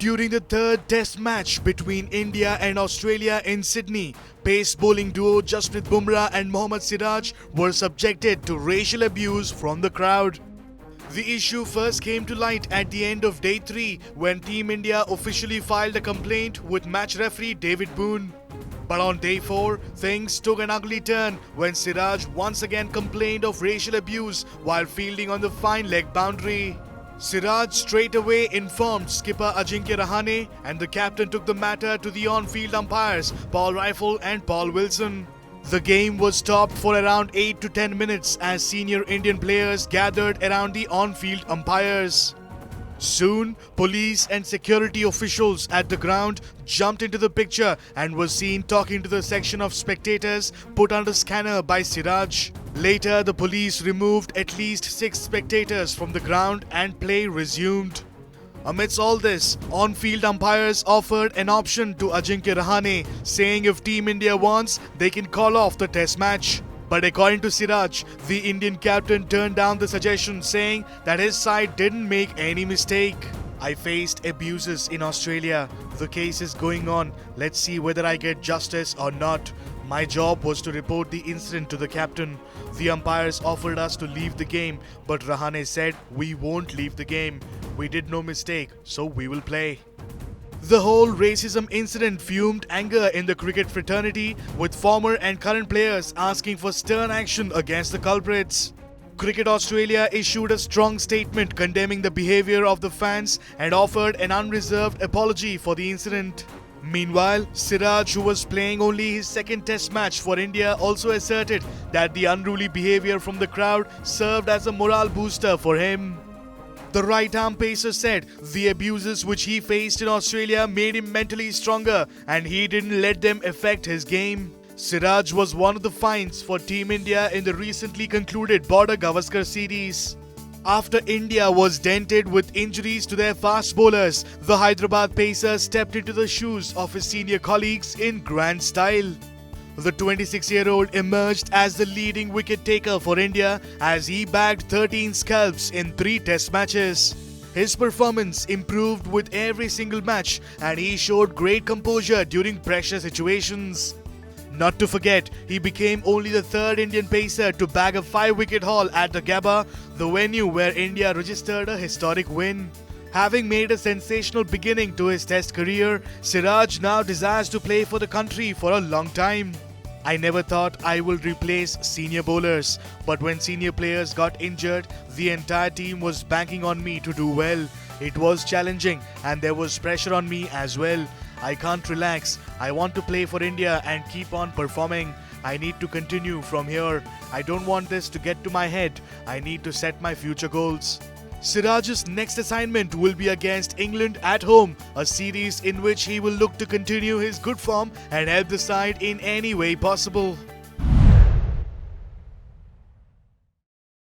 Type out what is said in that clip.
During the third test match between India and Australia in Sydney, pace bowling duo Jasprit Bumrah and Mohammad Siraj were subjected to racial abuse from the crowd. The issue first came to light at the end of day 3 when Team India officially filed a complaint with match referee David Boone. But on day 4, things took an ugly turn when Siraj once again complained of racial abuse while fielding on the fine leg boundary. Siraj straight away informed skipper Ajinkya Rahane, and the captain took the matter to the on-field umpires Paul Reiffel and Paul Wilson. The game was stopped for around 8 to 10 minutes as senior Indian players gathered around the on-field umpires. Soon, police and security officials at the ground jumped into the picture and were seen talking to the section of spectators put under scanner by Siraj. Later, the police removed at least 6 spectators from the ground and play resumed. Amidst all this, on-field umpires offered an option to Ajinkya Rahane, saying if Team India wants, they can call off the test match. But according to Siraj, the Indian captain turned down the suggestion, saying that his side didn't make any mistake. I faced abuses in Australia. The case is going on. Let's see whether I get justice or not. My job was to report the incident to the captain. The umpires offered us to leave the game, but Rahane said we won't leave the game. We did no mistake, so we will play. The whole racism incident fumed anger in the cricket fraternity, with former and current players asking for stern action against the culprits. Cricket Australia issued a strong statement condemning the behaviour of the fans and offered an unreserved apology for the incident. Meanwhile, Siraj, who was playing only his second test match for India, also asserted that the unruly behaviour from the crowd served as a morale booster for him. The right-arm pacer said the abuses which he faced in Australia made him mentally stronger and he didn't let them affect his game. Siraj was one of the finds for Team India in the recently concluded Border Gavaskar series. After India was dented with injuries to their fast bowlers, the Hyderabad pacer stepped into the shoes of his senior colleagues in grand style. The 26-year-old emerged as the leading wicket taker for India as he bagged 13 scalps in 3 test matches. His performance improved with every single match and he showed great composure during pressure situations. Not to forget, he became only the 3rd Indian pacer to bag a 5-wicket haul at the Gabba, the venue where India registered a historic win. Having made a sensational beginning to his test career, Siraj now desires to play for the country for a long time. I never thought I would replace senior bowlers, but when senior players got injured, the entire team was banking on me to do well. It was challenging and there was pressure on me as well. I can't relax. I want to play for India and keep on performing. I need to continue from here. I don't want this to get to my head. I need to set my future goals. Siraj's next assignment will be against England at home, a series in which he will look to continue his good form and help the side in any way possible.